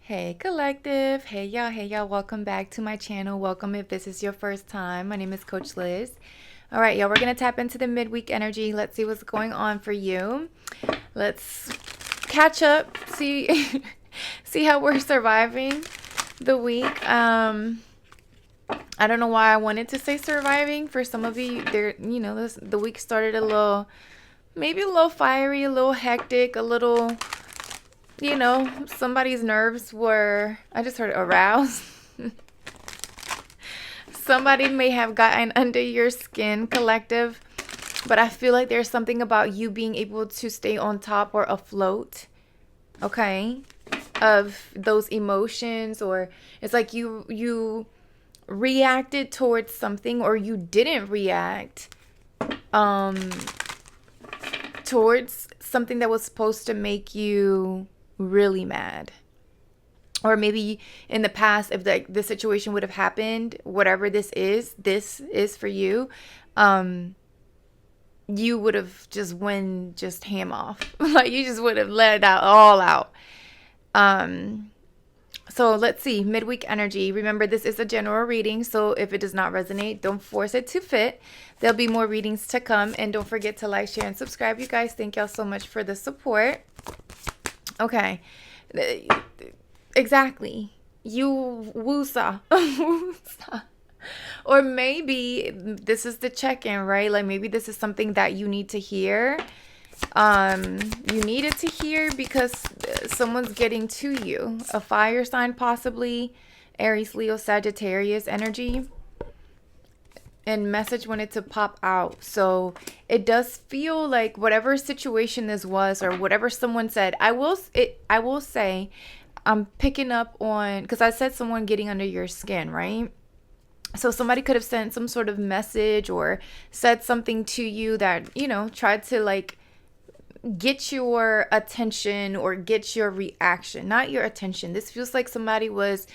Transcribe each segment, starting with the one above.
Hey collective, hey y'all, welcome back to my channel. Welcome if this is your first time. My name is Coach Liz. All right, y'all, we're gonna tap into the midweek energy. Let's see what's going on for you. Let's catch up, see see how we're surviving the week. I don't know why I wanted to say surviving. For some of you, the week started maybe a little fiery, a little hectic, a little, somebody's nerves were, I just heard aroused. Somebody may have gotten under your skin, collective, but I feel like there's something about you being able to stay on top or afloat, okay, of those emotions, or it's like you reacted towards something, or you didn't react towards something that was supposed to make you really mad. Or maybe in the past, if this situation would have happened, whatever this is for you, you would have just ham off. Like you just would have let it all out. So let's see, midweek energy. Remember, this is a general reading, so if it does not resonate, don't force it to fit. There'll be more readings to come, and don't forget to like, share, and subscribe, you guys. Thank y'all so much for the support. Okay. Exactly. You woosah. Or maybe this is the check-in, right? Like maybe this is something that you need to hear. You need it to hear because someone's getting to you. A fire sign, possibly Aries, Leo, Sagittarius energy. And message wanted to pop out. So it does feel like whatever situation this was, or whatever someone said, I will say I'm picking up on, because I said someone getting under your skin, right? So somebody could have sent some sort of message or said something to you that, tried to like get your attention or get your reaction, not your attention. This feels like somebody was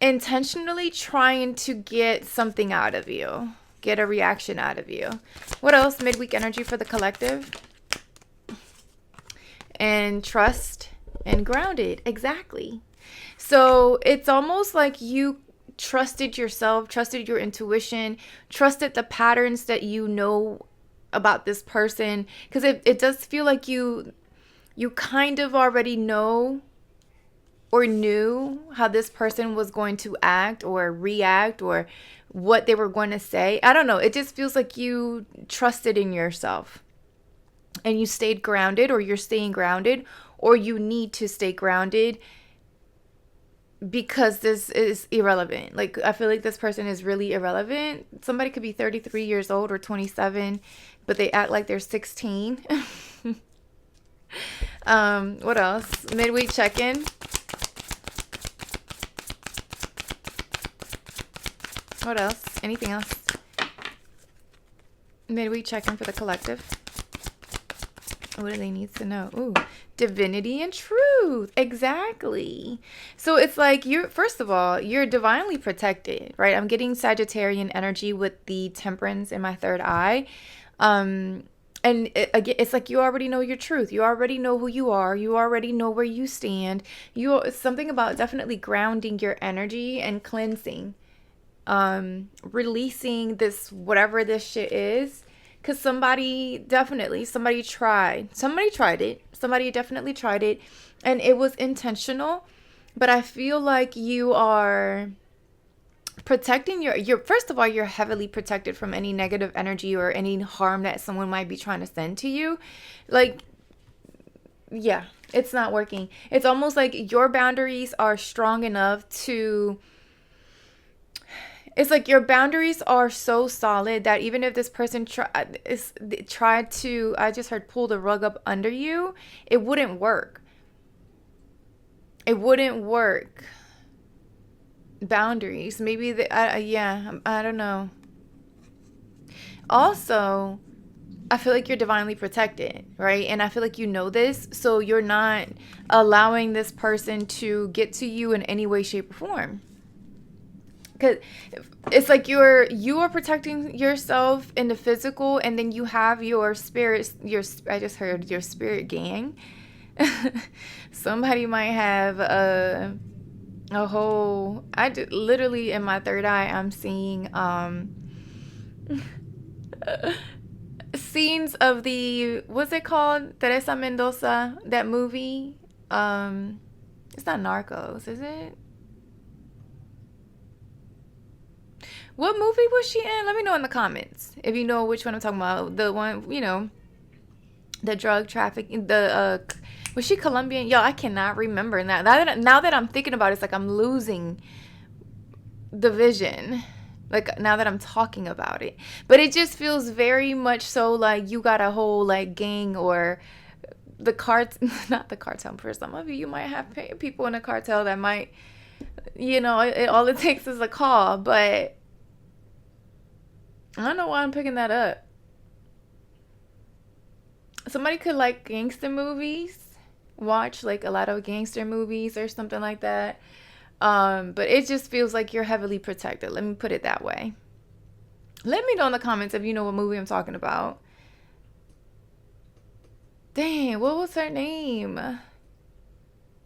intentionally trying to get something out of you, get a reaction out of you. What else? Midweek energy for the collective. And trust and grounded. Exactly. So it's almost like you trusted yourself, trusted your intuition, trusted the patterns that you know about this person. Because it does feel like you kind of already know or knew how this person was going to act or react or what they were going to say. I don't know. It just feels like you trusted in yourself and you stayed grounded, or you're staying grounded, or you need to stay grounded because this is irrelevant. Like, I feel like this person is really irrelevant. Somebody could be 33 years old or 27, but they act like they're 16. What else? Midweek check-in. What else? Anything else? Midweek check-in for the collective. What do they need to know? Ooh, divinity and truth. Exactly. So it's like first of all, you're divinely protected, right? I'm getting Sagittarian energy with the temperance in my third eye. And it's like you already know your truth. You already know who you are. You already know where you stand. It's something about definitely grounding your energy and cleansing. Releasing this, whatever this shit is. Because somebody definitely tried it. Somebody definitely tried it. And it was intentional. But I feel like you are protecting first of all, you're heavily protected from any negative energy or any harm that someone might be trying to send to you. Like, yeah, it's not working. It's almost like your boundaries are strong enough to... It's like your boundaries are so solid that even if this person tried to, I just heard, pull the rug up under you, it wouldn't work. It wouldn't work. Boundaries. Maybe, I don't know. Also, I feel like you're divinely protected, right? And I feel like you know this, so you're not allowing this person to get to you in any way, shape, or form. Because it's like you are protecting yourself in the physical, and then you have your spirit, I just heard your spirit gang. Somebody might have a whole, literally in my third eye, I'm seeing scenes of the, what's it called, Teresa Mendoza, that movie. It's not Narcos, is it? What movie was she in? Let me know in the comments if you know which one I'm talking about. The one, the drug trafficking, the was she Colombian? Yo, I cannot remember now. Now that I'm thinking about it, it's like I'm losing the vision. Like now that I'm talking about it. But it just feels very much so like you got a whole like gang or the cart not the cartel. For some of you, you might have people in a cartel that might, all it takes is a call, but I don't know why I'm picking that up. Somebody could like gangster movies, watch like a lot of gangster movies or something like that. But it just feels like you're heavily protected. Let me put it that way. Let me know in the comments if you know what movie I'm talking about. Dang, what was her name?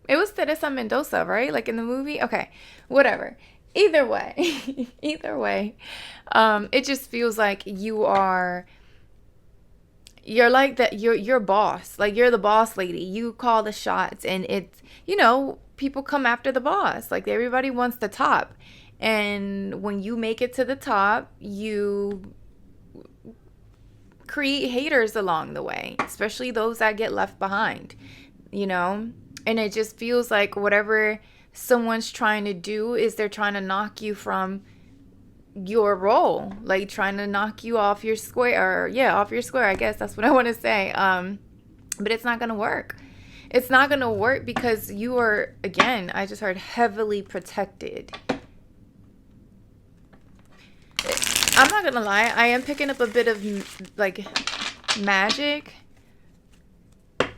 It was Teresa Mendoza, right? Like in the movie? Okay, whatever. Either way, either way, it just feels like you're like that. You're boss. Like you're the boss lady. You call the shots, and it's people come after the boss. Like everybody wants the top, and when you make it to the top, you create haters along the way, especially those that get left behind. And it just feels like whatever someone's trying to do is they're trying to knock you from your role, like trying to knock you off your square, or off your square, I guess that's what I want to say. But it's not gonna work. It's not gonna work because you are, again, I just heard, heavily protected. I'm not gonna lie, I am picking up a bit of like magic.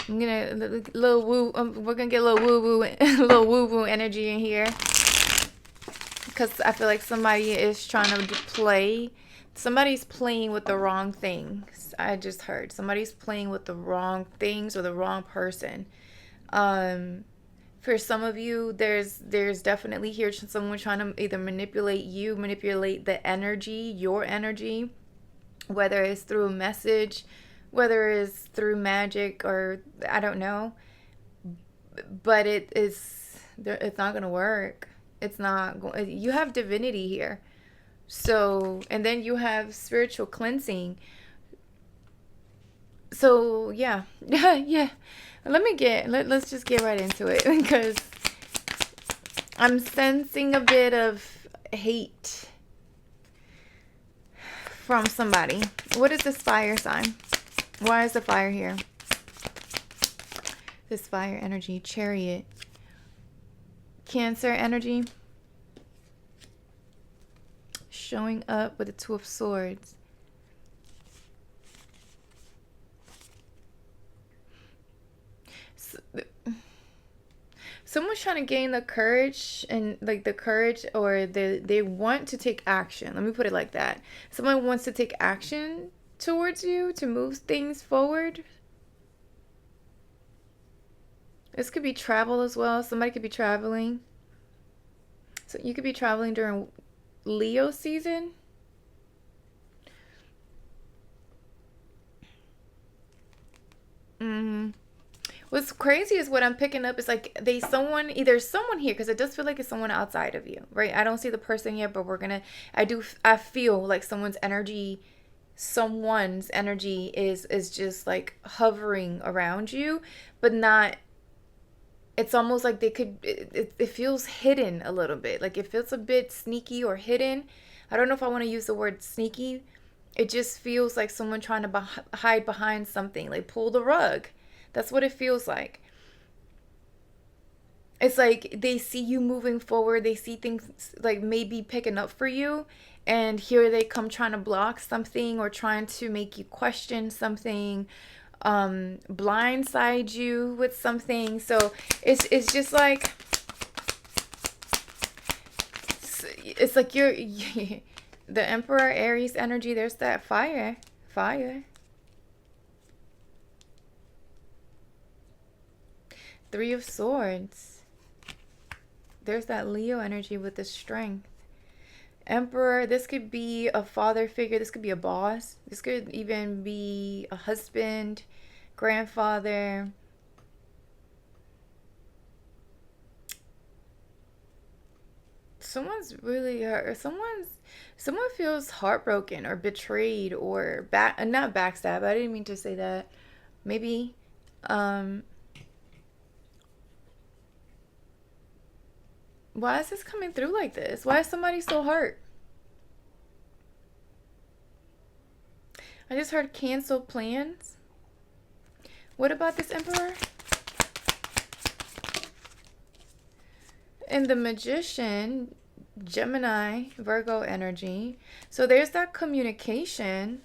I'm gonna little woo. We're gonna get a little woo woo, little woo woo energy in here, because I feel like somebody is trying to play. Somebody's playing with the wrong things. I just heard somebody's playing with the wrong things or the wrong person. For some of you, there's definitely here someone trying to either manipulate the energy, your energy, whether it's through a message, whether it's through magic, or I don't know. But it's not gonna work. It's not. You have divinity here, so, and then you have spiritual cleansing. So yeah, yeah. Let's just get right into it, because I'm sensing a bit of hate from somebody. What is this fire sign? Why is the fire here? This fire energy, Chariot, Cancer energy, showing up with the Two of Swords. Someone's trying to gain the courage, and like the courage, or they want to take action. Let me put it like that. Someone wants to take action towards you to move things forward. This could be travel as well. Somebody could be traveling. So you could be traveling during Leo season. What's crazy is what I'm picking up is like either someone here, because it does feel like it's someone outside of you, right? I don't see the person yet, but I feel like someone's energy is just like hovering around you, but not. It's almost like it feels hidden a little bit. Like it feels a bit sneaky or hidden. I don't know if I want to use the word sneaky. It just feels like someone trying to hide behind something, like pull the rug. That's what it feels like. It's like they see you moving forward. They see things like maybe picking up for you. And here they come trying to block something, or trying to make you question something, blindside you with something. So it's just like, it's like you're the Emperor Aries energy. There's that fire. Three of Swords. There's that Leo energy with the strength. Emperor, this could be a father figure. This could be a boss. This could even be a husband, grandfather. Someone's really hurt. Someone feels heartbroken or betrayed or not backstab. I didn't mean to say that. Maybe why is this coming through like this? Why is somebody so hurt? I just heard cancel plans. What about this Emperor? And the Magician, Gemini, Virgo energy. So there's that communication.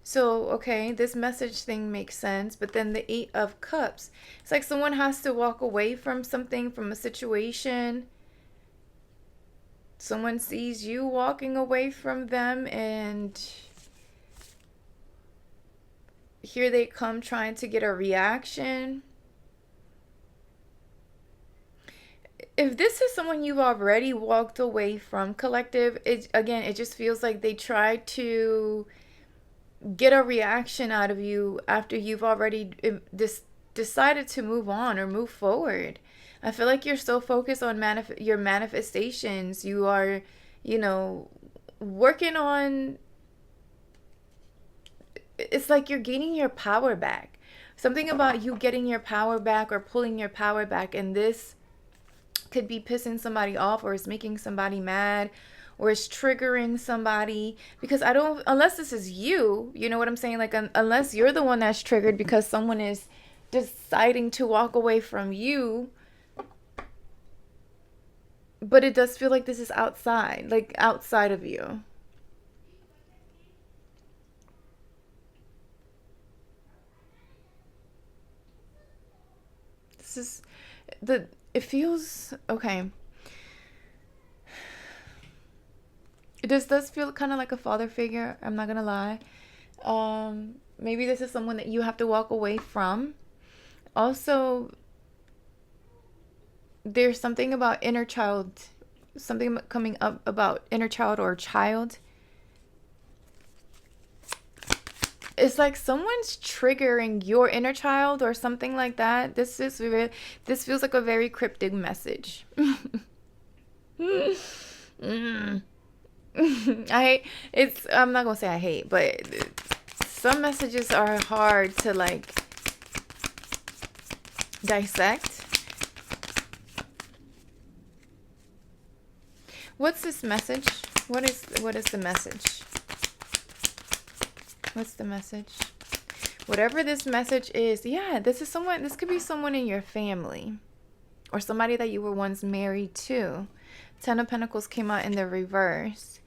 So, okay, this message thing makes sense. But then the Eight of Cups. It's like someone has to walk away from something, from a situation. Someone sees you walking away from them, and here they come trying to get a reaction. If this is someone you've already walked away from, collective, it just feels like they tried to get a reaction out of you after you've already decided to move on or move forward. I feel like you're so focused on your manifestations. You are, working on. It's like you're gaining your power back. Something about you getting your power back or pulling your power back, and this could be pissing somebody off, or it's making somebody mad, or it's triggering somebody. Because unless this is you, you know what I'm saying? Like, unless you're the one that's triggered because someone is deciding to walk away from you. But it does feel like this is outside of you. It feels okay. This does feel kind of like a father figure. I'm not gonna lie. Maybe this is someone that you have to walk away from. Also, there's something about inner child, something coming up about inner child or child. It's like someone's triggering your inner child or something like that. This feels like a very cryptic message. I'm not gonna say I hate, but some messages are hard to dissect. What's this message? What is the message? What's the message? Whatever this message is, this could be someone in your family or somebody that you were once married to. Ten of Pentacles came out in the reverse.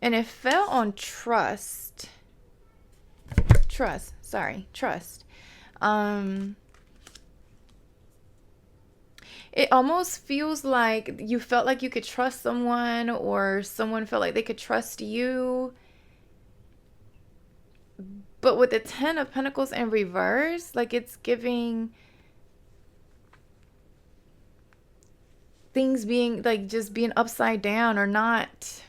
And it fell on trust. Trust. It almost feels like you felt like you could trust someone, or someone felt like they could trust you. But with the Ten of Pentacles in reverse, it's giving things being just being upside down, or not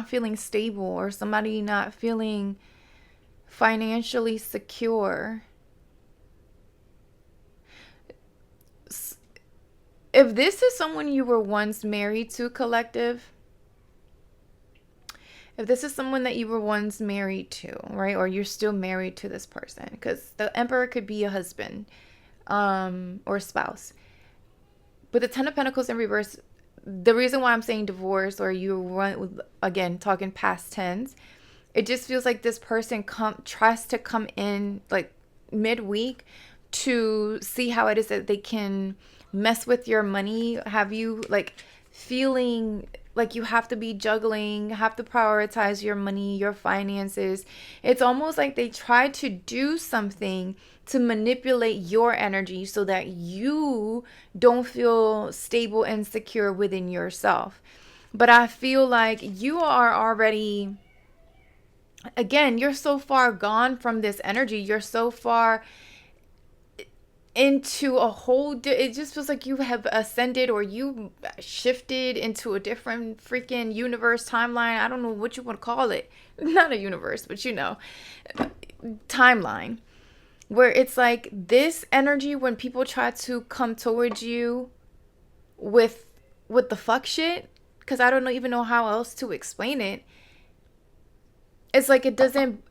feeling stable, or somebody not feeling financially secure. If this is someone you were once married to, collective, if this is someone that you were once married to, right, or you're still married to this person, because the Emperor could be a husband or a spouse. But the Ten of Pentacles in reverse, the reason why I'm saying divorce, or again, talking past tense, it just feels like this person tries to come in midweek to see how it is that they can mess with your money, have you feeling like you have to be juggling, have to prioritize your money, your finances. It's almost like they try to do something to manipulate your energy so that you don't feel stable and secure within yourself. But I feel like you are already, again, you're so far gone from this energy. You're so far into a whole it just feels like you have ascended, or you shifted into a different freaking universe, timeline. I don't know what you want to call it. Not a universe, but timeline, where it's like this energy, when people try to come towards you with the fuck shit, because I don't even know how else to explain it. It's like it doesn't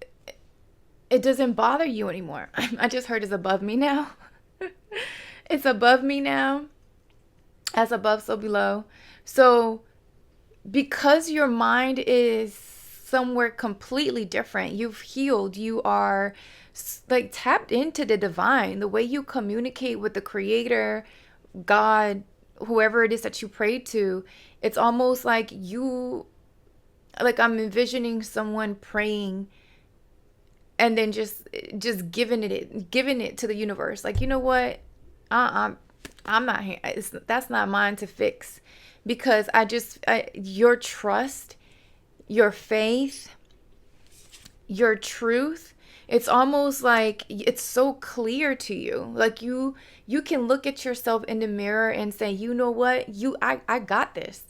bother you anymore. I just heard it's above me now. It's above me now. As above, so below. So because your mind is somewhere completely different, you've healed, you are like tapped into the divine, the way you communicate with the creator, God, whoever it is that you pray to. It's almost like I'm envisioning someone praying and then just giving it to the universe. Like, you know what? I'm not here. That's not mine to fix, because your trust, your faith, your truth, it's almost like it's so clear to you. Like you can look at yourself in the mirror and say, you know what? I got this.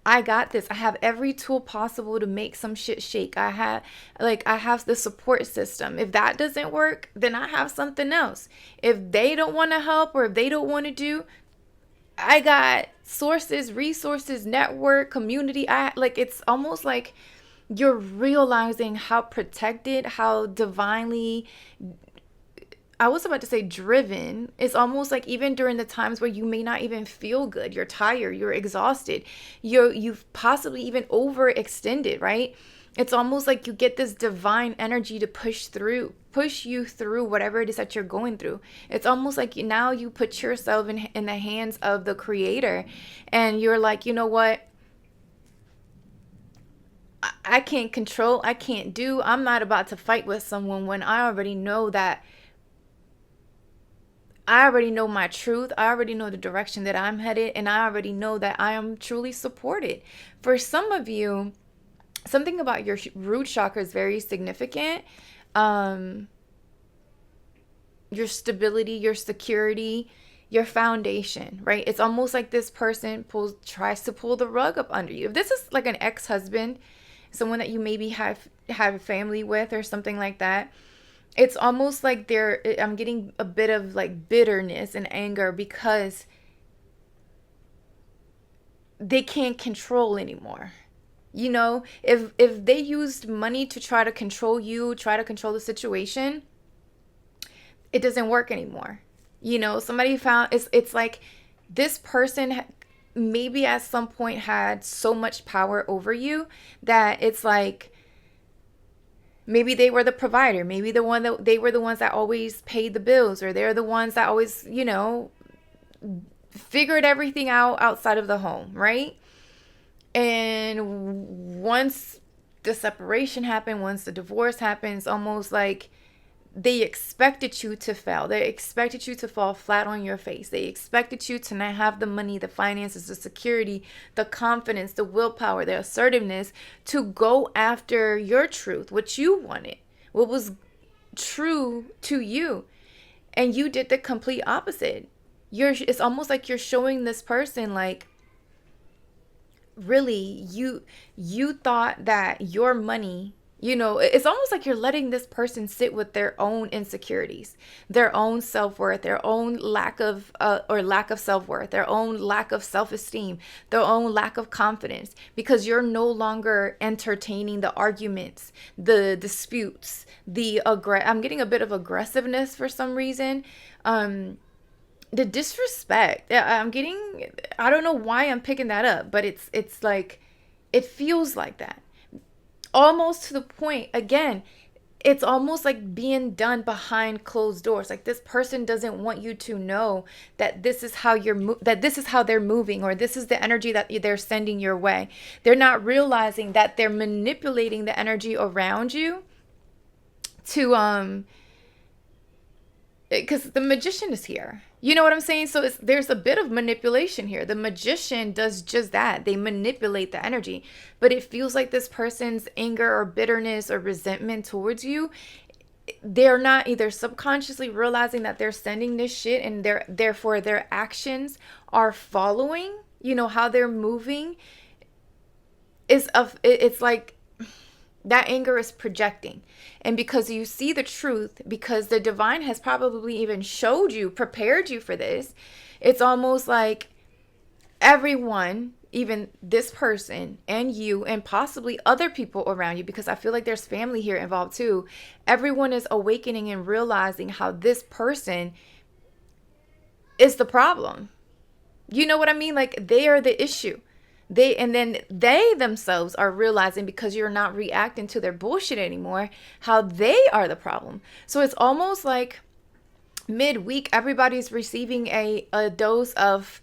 I got this. I have every tool possible to make some shit shake. I have the support system. If that doesn't work, then I have something else. If they don't want to help, or if they don't want to do, I got sources, resources, network, community. It's almost like you're realizing how protected, how divinely, I was about to say driven. It's almost like even during the times where you may not even feel good, you're tired, you're exhausted, you've possibly even overextended, right? It's almost like you get this divine energy to push you through whatever it is that you're going through. It's almost like now you put yourself in the hands of the creator, and you're like, you know what? I can't control, I can't do, I'm not about to fight with someone when I already know my truth. I already know the direction that I'm headed, and I already know that I am truly supported. For some of you, something about your root chakra is very significant. Your stability, your security, your foundation, right? It's almost like this person tries to pull the rug up under you. If this is like an ex-husband, someone that you maybe have a family with or something like that, it's almost like I'm getting a bit of like bitterness and anger because they can't control anymore. You know, if they used money to try to control you, try to control the situation, it doesn't work anymore. You know, somebody found it's like this person maybe at some point had so much power over you that it's like, maybe they were the provider. Maybe they were the ones that always paid the bills, or they're the ones that always, figured everything out outside of the home, right? And once the separation happened, once the divorce happens, almost like they expected you to fail. They expected you to fall flat on your face. They expected you to not have the money, the finances, the security, the confidence, the willpower, the assertiveness to go after your truth, what you wanted, what was true to you. And you did the complete opposite. It's almost like you're showing this person, like, really, you thought that your money, it's almost like you're letting this person sit with their own insecurities, their own self-worth, their own lack of self-worth, their own lack of self-esteem, their own lack of confidence, because you're no longer entertaining the arguments, the disputes, I'm getting a bit of aggressiveness for some reason. The disrespect. I don't know why I'm picking that up, but it's like, it feels like that. Almost to the point, again, it's almost like being done behind closed doors. Like this person doesn't want you to know that this is how they're moving, or this is the energy that they're sending your way. They're not realizing that they're manipulating the energy around you to because the magician is here. You know what I'm saying? So there's a bit of manipulation here. The magician does just that. They manipulate the energy. But it feels like this person's anger or bitterness or resentment towards you, they're not either subconsciously realizing that they're sending this shit, and therefore their actions are following, how they're moving it's like that anger is projecting. And because you see the truth, because the divine has probably even showed you, prepared you for this, it's almost like everyone, even this person and you and possibly other people around you, because I feel like there's family here involved too, everyone is awakening and realizing how this person is the problem. You know what I mean? Like, they are the issue. They themselves are realizing, because you're not reacting to their bullshit anymore, how they are the problem. So it's almost like midweek, everybody's receiving a dose of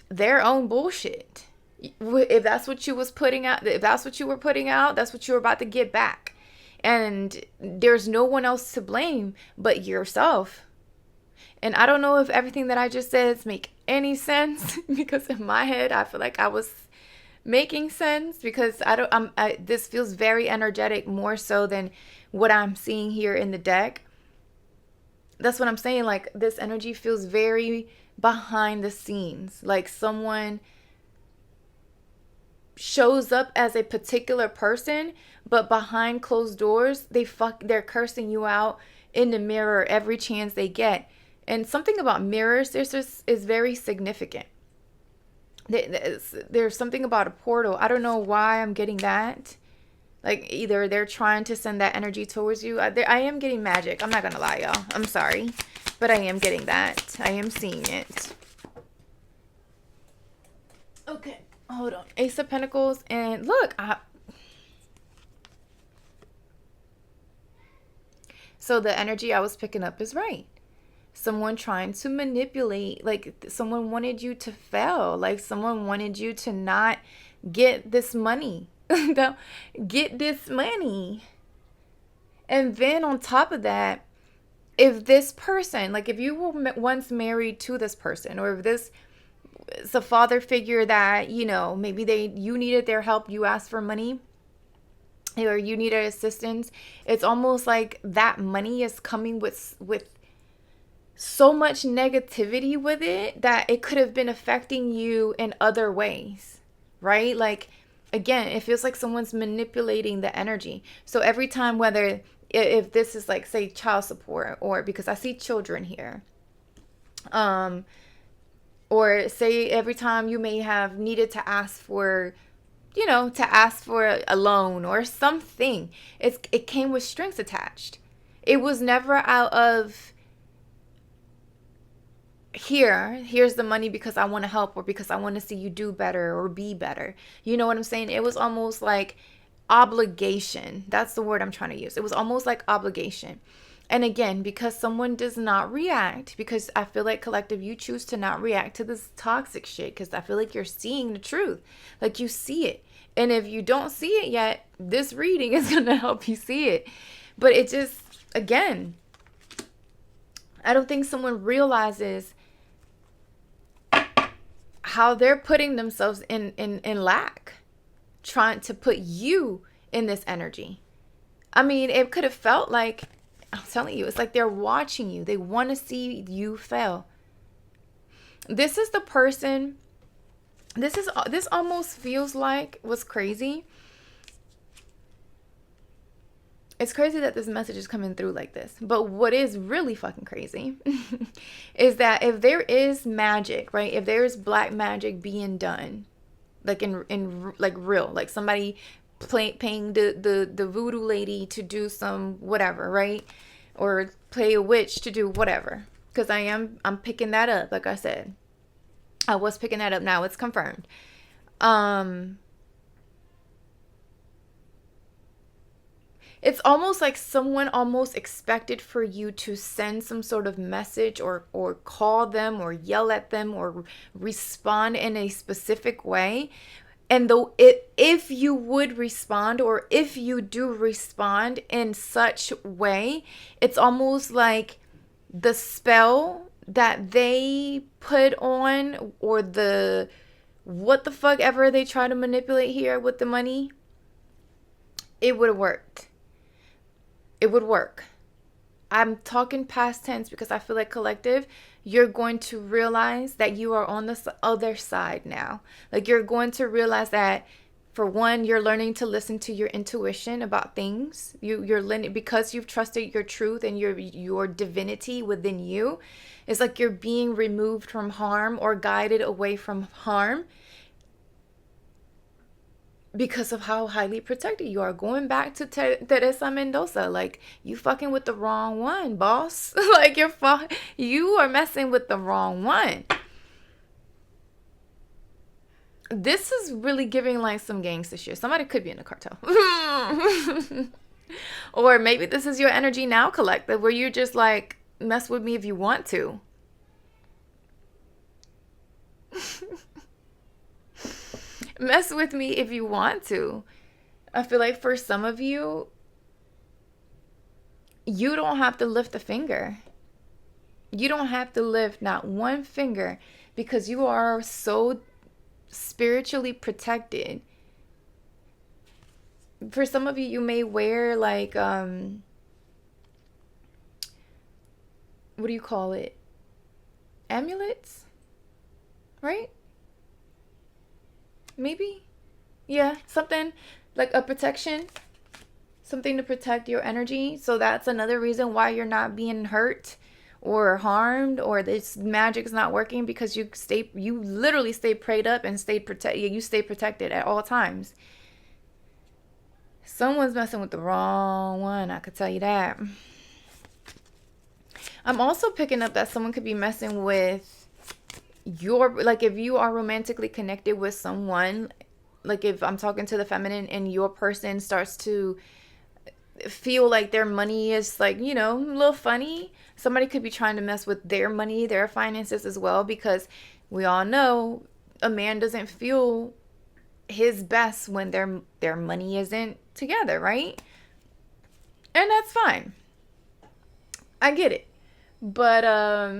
their own bullshit. If that's what you was putting out, if that's what you were putting out, that's what you're about to get back. And there's no one else to blame but yourself. And I don't know if everything that I just said make any sense, because in my head I feel like I was making sense, because this feels very energetic, more so than what I'm seeing here in the deck. That's what I'm saying. Like, this energy feels very behind the scenes, like someone shows up as a particular person, but behind closed doors they're cursing you out in the mirror every chance they get. And something about mirrors is very significant. There's something about a portal. I don't know why I'm getting that. Like, either they're trying to send that energy towards you. I am getting magic. I'm not going to lie, y'all. I'm sorry. But I am getting that. I am seeing it. Okay. Hold on. Ace of Pentacles. And look. So the energy I was picking up is right. Someone trying to manipulate, like someone wanted you to fail, like someone wanted you to not get this money. Get this money. And then on top of that, if this person, like if you were once married to this person, or if this is a father figure that, maybe you needed their help, you asked for money, or you needed assistance, it's almost like that money is coming with so much negativity with it that it could have been affecting you in other ways, right? Like, again, it feels like someone's manipulating the energy. So every time, whether if this is like, say, child support, or because I see children here, or say every time you may have needed to ask for, a loan or something, it came with strings attached. It was never out of, here's the money because I want to help, or because I want to see you do better or be better. You know what I'm saying? It was almost like obligation. That's the word I'm trying to use. It was almost like obligation. And again, because someone does not react, because I feel like, collective, you choose to not react to this toxic shit, because I feel like you're seeing the truth. Like, you see it. And if you don't see it yet, this reading is going to help you see it. But it just, again, I don't think someone realizes how they're putting themselves in lack, trying to put you in this energy. I mean, it could have felt like, I'm telling you, it's like they're watching you. They want to see you fail. This is the person, this almost feels like, what's crazy, it's crazy that this message is coming through like this. But what is really fucking crazy is that if there is magic, right? If there's black magic being done, like in like real, like somebody paying the voodoo lady to do some whatever, right? Or pay a witch to do whatever. Because I'm picking that up, like I said. I was picking that up. Now it's confirmed. It's almost like someone almost expected for you to send some sort of message, or call them, or yell at them, or respond in a specific way. And though if you would respond, or if you do respond in such way, it's almost like the spell that they put on, or the what the fuck ever they try to manipulate here with the money, it would have worked. it would work. I'm talking past tense because I feel like collective, you're going to realize that you are on the other side now. Like you're going to realize that, for one, you're learning to listen to your intuition about things. You're learning because you've trusted your truth and your divinity within you. It's like you're being removed from harm or guided away from harm because of how highly protected you are. Going back to Teresa Mendoza, like, you fucking with the wrong one, boss. Like, you are messing with the wrong one. This is really giving like some gangster shit. Somebody could be in the cartel. Or maybe this is your energy now, collective, where you're just like, mess with me if you want to. Mess with me if you want to. I feel like for some of you, you don't have to lift a finger. You don't have to lift not one finger because you are so spiritually protected. For some of you, you may wear like, what do you call it? Amulets, right? Maybe? Yeah, something like a protection. Something to protect your energy. So that's another reason why you're not being hurt or harmed, or this magic's not working, because you literally stay prayed up and you stay protected at all times. Someone's messing with the wrong one, I could tell you that. I'm also picking up that someone could be messing with like, if you are romantically connected with someone, like if I'm talking to the feminine and your person starts to feel like their money is like, a little funny, somebody could be trying to mess with their money, their finances as well, because we all know a man doesn't feel his best when their money isn't together, right? And that's fine. I get it. But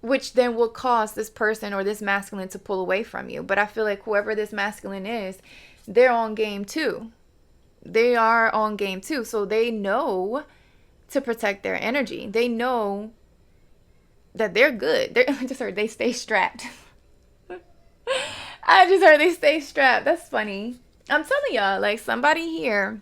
which then will cause this person or this masculine to pull away from you. But I feel like whoever this masculine is, they're on game too. They are on game too. So they know to protect their energy. They know that they're good. I just heard they stay strapped. I just heard they stay strapped. That's funny. I'm telling y'all, like, somebody here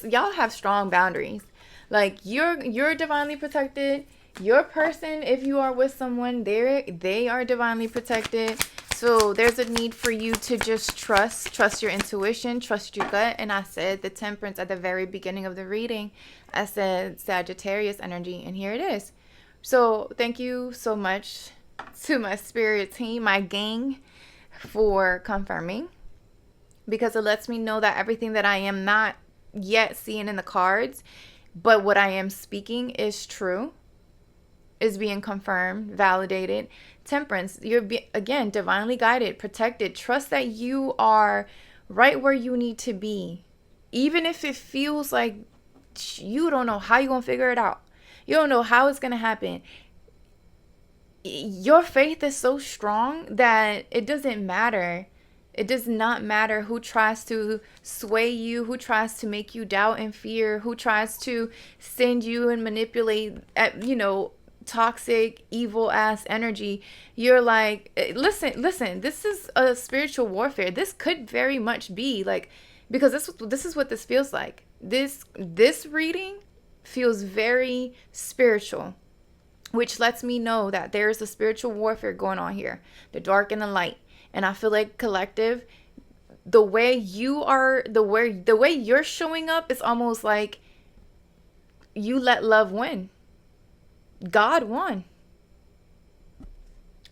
y'all have strong boundaries. Like, you're divinely protected. Your person, if you are with someone, they are divinely protected. So there's a need for you to just trust your intuition, trust your gut. And I said the temperance at the very beginning of the reading. I said Sagittarius energy, and here it is. So thank you so much to my spirit team, my gang, for confirming, because it lets me know that everything that I am not yet seeing in the cards, but what I am speaking is true, is being confirmed, validated. Temperance, you're again divinely guided, protected. Trust that you are right where you need to be, even if it feels like you don't know how you're gonna figure it out. You don't know how it's gonna happen. Your faith is so strong that it doesn't matter. It does not matter who tries to sway you, who tries to make you doubt and fear, who tries to send you and manipulate at, toxic, evil ass energy. You're like, listen, this is a spiritual warfare. This could very much be like, because this is what this feels like. This reading feels very spiritual, which lets me know that there's a spiritual warfare going on here, the dark and the light. And I feel like collective, the way you're showing up is almost like you let love win. God won.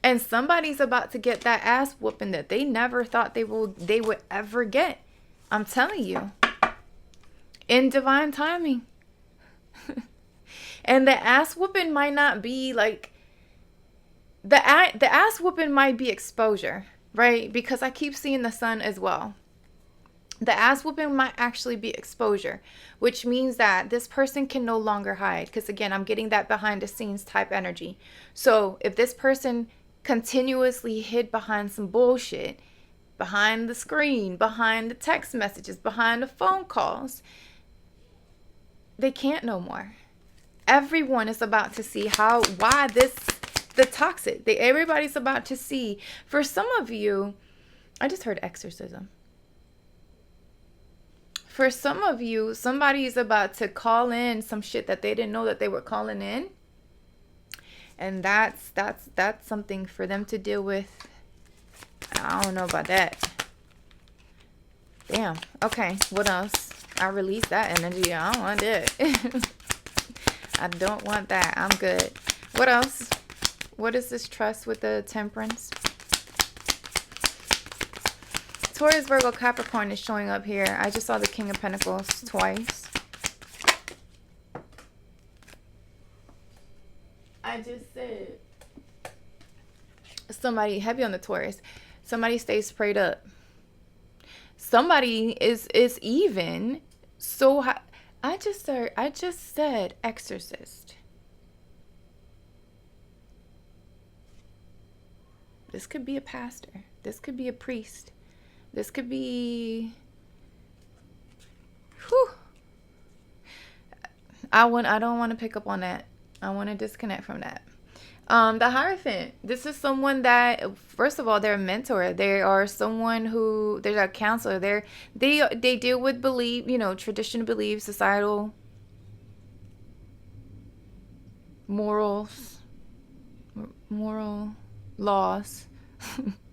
And somebody's about to get that ass whooping that they never thought they would ever get. I'm telling you. In divine timing. And the ass whooping might not be like, the ass whooping might be exposure, right? Because I keep seeing the sun as well. The ass whooping might actually be exposure, which means that this person can no longer hide. Because again, I'm getting that behind the scenes type energy. So if this person continuously hid behind some bullshit, behind the screen, behind the text messages, behind the phone calls. They can't no more. Everyone is about to see the toxic. Everybody's about to see. For some of you, I just heard exorcism. For some of you, somebody's about to call in some shit that they didn't know that they were calling in. And that's something for them to deal with. I don't know about that. Damn. Okay, what else? I released that energy. I don't want it. I don't want that. I'm good. What else? What is this trust with the Temperance? Taurus, Virgo, Capricorn is showing up here. I just saw the King of Pentacles twice. I just said somebody heavy on the Taurus. Somebody stays prayed up. Somebody is even so high. I just said exorcist. This could be a pastor. This could be a priest. This could be I don't want to pick up on that. I want to disconnect from that. The Hierophant. This is someone that, first of all, they're a mentor. They are someone who, they're a counselor. They deal with traditional beliefs, societal morals, moral laws,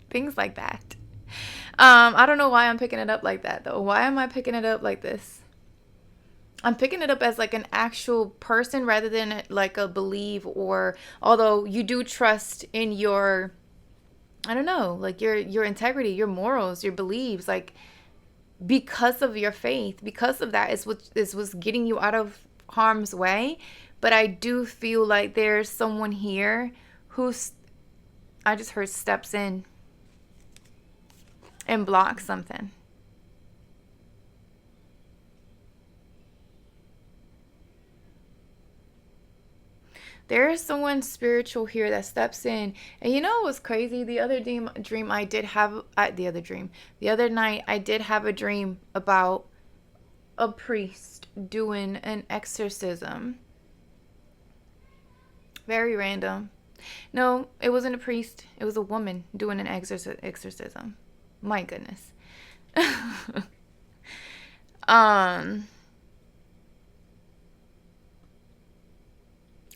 things like that. I don't know why I'm picking it up like that, though. Why am I picking it up like this? I'm picking it up as like an actual person rather than like a belief, or although you do trust in your, I don't know, like your integrity, your morals, your beliefs, like because of your faith, because of that is what's getting you out of harm's way. But I do feel like there's someone here who's, I just heard, steps in and blocks something. There is someone spiritual here that steps in. And you know what's crazy? The other dream I did have, the other night I did have a dream about a priest doing an exorcism. Very random. No, it wasn't a priest. It was a woman doing an exorcism. My goodness.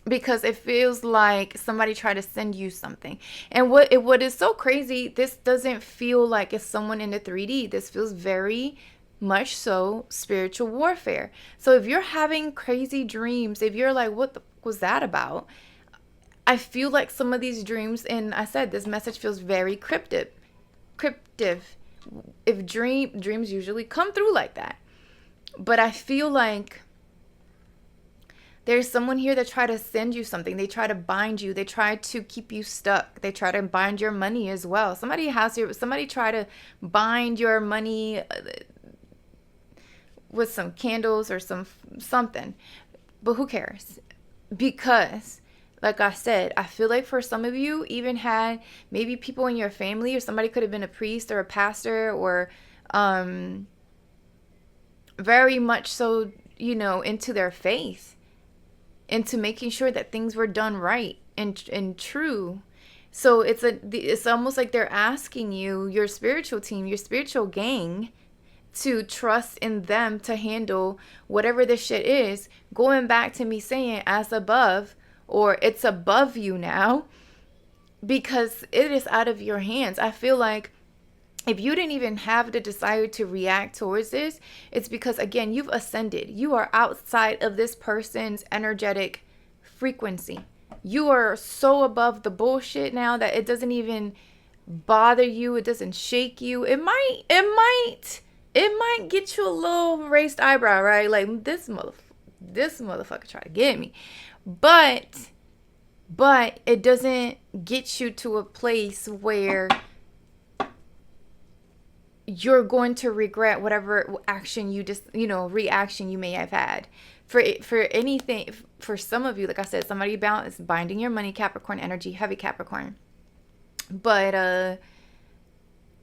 Because it feels like somebody tried to send you something. And what is so crazy, this doesn't feel like it's someone in the 3D. This feels very much so spiritual warfare. So if you're having crazy dreams, if you're like, what the fuck was that about? I feel like some of these dreams, and I said this message feels very cryptic. If dreams usually come through like that. But I feel like there's someone here that try to send you something. They try to bind you. They try to keep you stuck. They try to bind your money as well. Somebody try to bind your money with some candles or something. But who cares? Because, like I said, I feel like for some of you even had maybe people in your family, or somebody could have been a priest or a pastor, or very much so, into their faith, into making sure that things were done right and true. So it's almost like they're asking you, your spiritual team, your spiritual gang, to trust in them to handle whatever this shit is. Going back to me saying as above, or it's above you now, because it is out of your hands. I feel like if you didn't even have the desire to react towards this, it's because, again, you've ascended. You are outside of this person's energetic frequency. You are so above the bullshit now that it doesn't even bother you. It doesn't shake you. It might get you a little raised eyebrow, right? Like, this motherfucker tried to get me. But it doesn't get you to a place where you're going to regret whatever action reaction you may have had. For anything, for some of you, like I said, somebody is binding your money, Capricorn energy, heavy Capricorn. But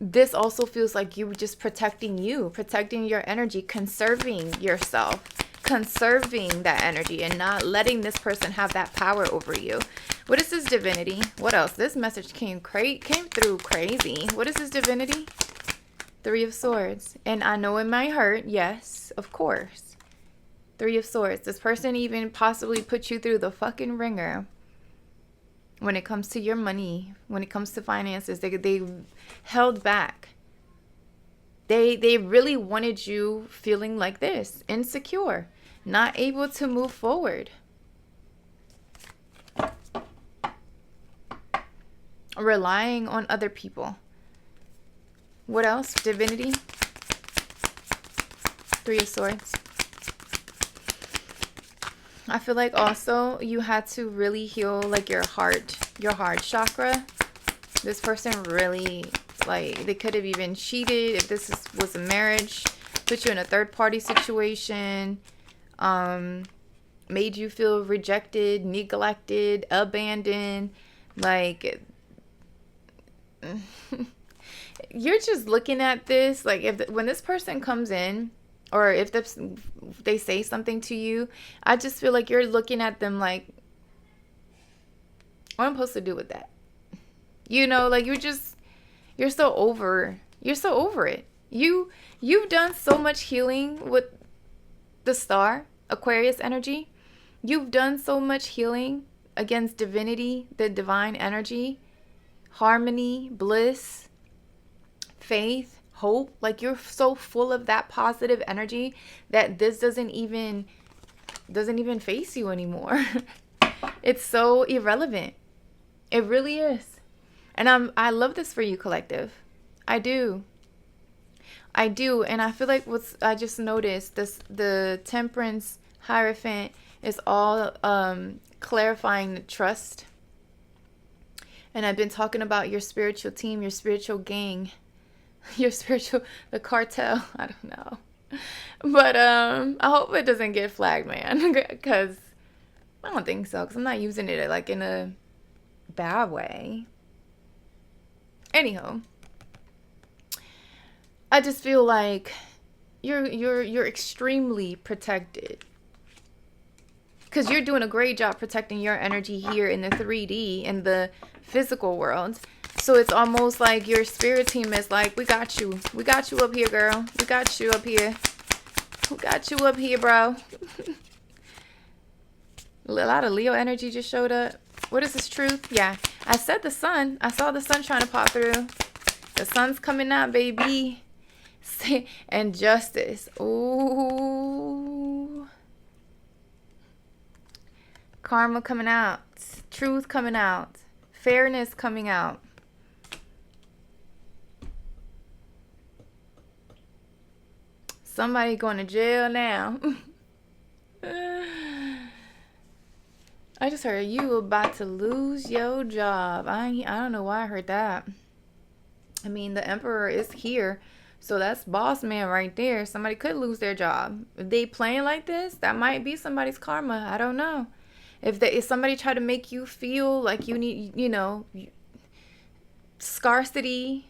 this also feels like you just protecting your energy, conserving yourself, conserving that energy, and not letting this person have that power over you. What is this, divinity? What else? This message came through crazy. What is this, divinity? Three of Swords. And I know it might hurt. Yes, of course. Three of Swords. This person even possibly put you through the fucking ringer. When it comes to your money, when it comes to finances, they held back. They really wanted you feeling like this, insecure, not able to move forward. Relying on other people. What else? Divinity. Three of Swords. I feel like also you had to really heal like your heart chakra. This person really, like, they could have even cheated if this was a marriage, put you in a third party situation, made you feel rejected, neglected, abandoned. Like, you're just looking at this, like, when this person comes in, or if they say something to you, I just feel like you're looking at them like, what am I supposed to do with that? You know, like, you're so over it. You've done so much healing with the star, Aquarius energy. You've done so much healing against divinity, the divine energy, harmony, bliss, faith, hope. Like, you're so full of that positive energy that this doesn't even face you anymore. It's so irrelevant. It really is. And I love this for you, collective. I do. And I feel like I just noticed this, the Temperance Hierophant is all clarifying the trust. And I've been talking about your spiritual team, your spiritual gang, the cartel. I don't know. But I hope it doesn't get flagged, man. Because I don't think so. Because I'm not using it like in a bad way. Anyhow, I just feel like you're extremely protected. Because you're doing a great job protecting your energy here in the 3D, in the physical world. So it's almost like your spirit team is like, we got you. We got you up here, girl. We got you up here. We got you up here, bro. A lot of Leo energy just showed up. What is this, truth? Yeah. I said the sun. I saw the sun trying to pop through. The sun's coming out, baby. And justice. Ooh. Karma coming out. Truth coming out. Fairness coming out. Somebody going to jail now. I just heard you about to lose your job. I don't know why I heard that. I mean, the Emperor is here. So that's boss man right there. Somebody could lose their job. If they playing like this, that might be somebody's karma. I don't know. If somebody try to make you feel like you need, scarcity,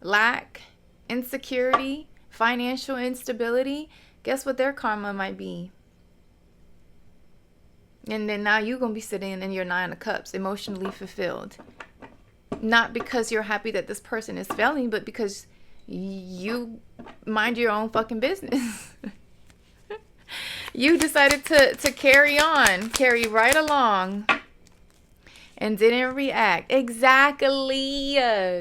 lack, insecurity, financial instability, guess what their karma might be? And then now you're going to be sitting in your 9 of Cups, emotionally fulfilled. Not because you're happy that this person is failing, but because you mind your own fucking business. You decided to carry right along, and didn't react. Exactly.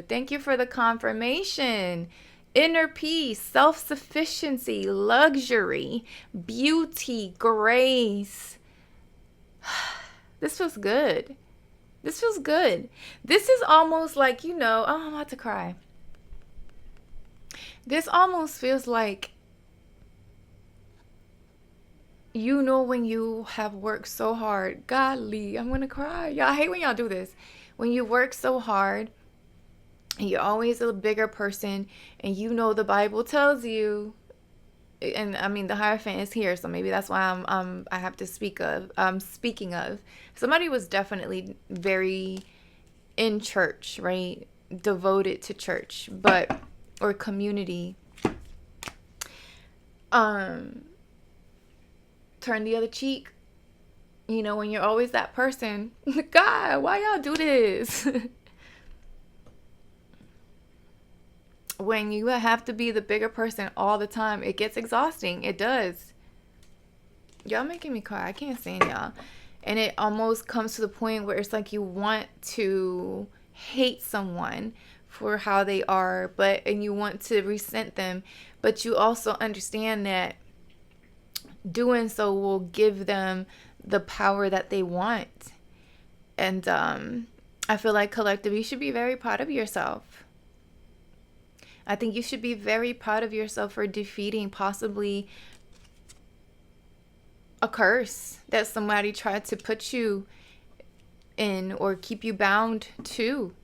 Thank you for the confirmation. Inner peace, self-sufficiency, luxury, beauty, grace. This feels good. This feels good. This is almost like, oh, I'm about to cry. This almost feels like, when you have worked so hard. Golly, I'm going to cry. Y'all, I hate when y'all do this. When you work so hard, and you're always a bigger person, and the Bible tells you, and I mean the Hierophant is here, so maybe that's why I have to speak of. Speaking of, somebody was definitely very in church, right? devoted to church, or community. Turn the other cheek. You know, when you're always that person, God, why y'all do this? When you have to be the bigger person all the time, it gets exhausting. It does. Y'all making me cry. I can't stand y'all. And it almost comes to the point where it's like you want to hate someone for how they are, and you want to resent them, but you also understand that doing so will give them the power that they want. And I feel like, collective, you should be very proud of yourself. I think you should be very proud of yourself for defeating possibly a curse that somebody tried to put you in or keep you bound to.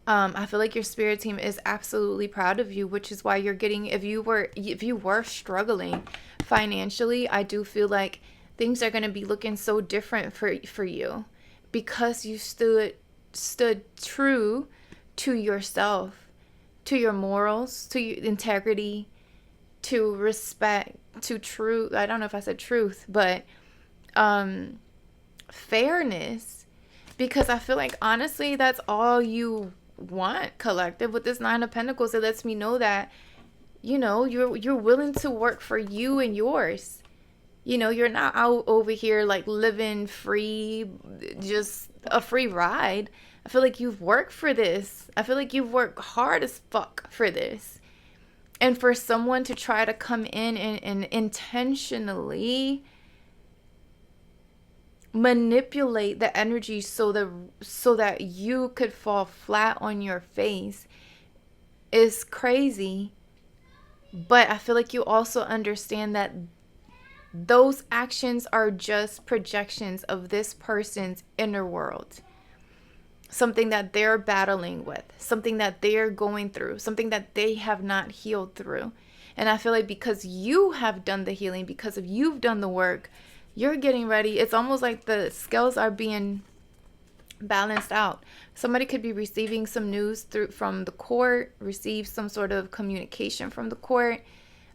I feel like your spirit team is absolutely proud of you, which is why you're getting, if you were struggling financially, I do feel like things are going to be looking so different for you, because you stood true to yourself, to your morals, to your integrity, to respect, to truth. I don't know if I said truth, but fairness, because I feel like, honestly, that's all you want, collective. With this 9 of Pentacles, it lets me know that, you know, you're willing to work for you and yours. You know, you're not out over here like living free, just a free ride. I feel like you've worked for this. I feel like you've worked hard as fuck for this. And for someone to try to come in and intentionally manipulate the energy so that you could fall flat on your face is crazy. But I feel like you also understand that those actions are just projections of this person's inner world. Something that they're battling with, something that they're going through, something that they have not healed through. And I feel like because you have done the healing, because you've done the work, you're getting ready. It's almost like the scales are being balanced out. Somebody could be receiving some news from the court, receive some sort of communication from the court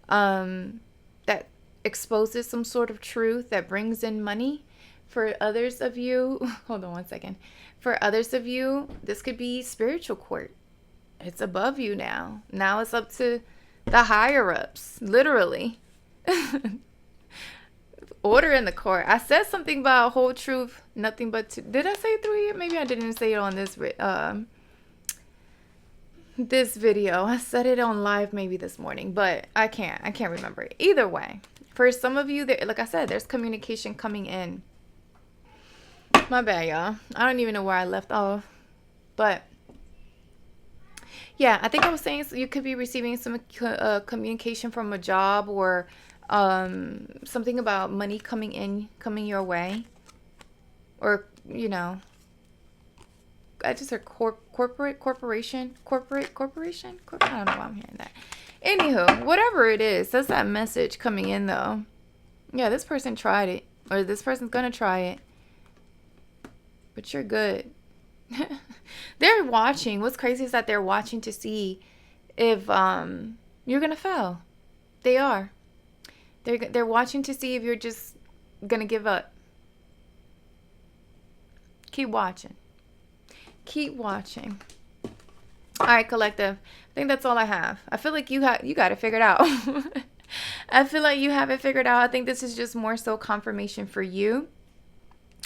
that exposes some sort of truth that brings in money. For others of you, hold on one second. For others of you, this could be spiritual court. It's above you now. Now it's up to the higher ups, literally. Order in the court. I said something about whole truth, nothing but did I say 3? Maybe I didn't say it on this video. I said it on live maybe this morning, but I can't remember. Either way, for some of you, like I said, there's communication coming in. My bad, y'all. I don't even know where I left off. But yeah, I think I was saying, so you could be receiving some communication from a job, or something about money coming your way. Or, you know, I just heard corporation. I don't know why I'm hearing that. Anywho, whatever it is, that's that message coming in, though. Yeah, this person tried it, or this person's gonna try it. But you're good. They're watching. What's crazy is that they're watching to see if you're gonna fail. They are. They're watching to see if you're just gonna give up. Keep watching. Keep watching. All right, collective. I think that's all I have. I feel like you got it figured out. I feel like you have it figured out. I think this is just more so confirmation for you.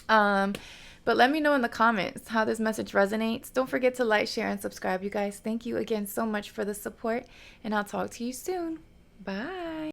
But let me know in the comments how this message resonates. Don't forget to like, share, and subscribe, you guys. Thank you again so much for the support, and I'll talk to you soon. Bye.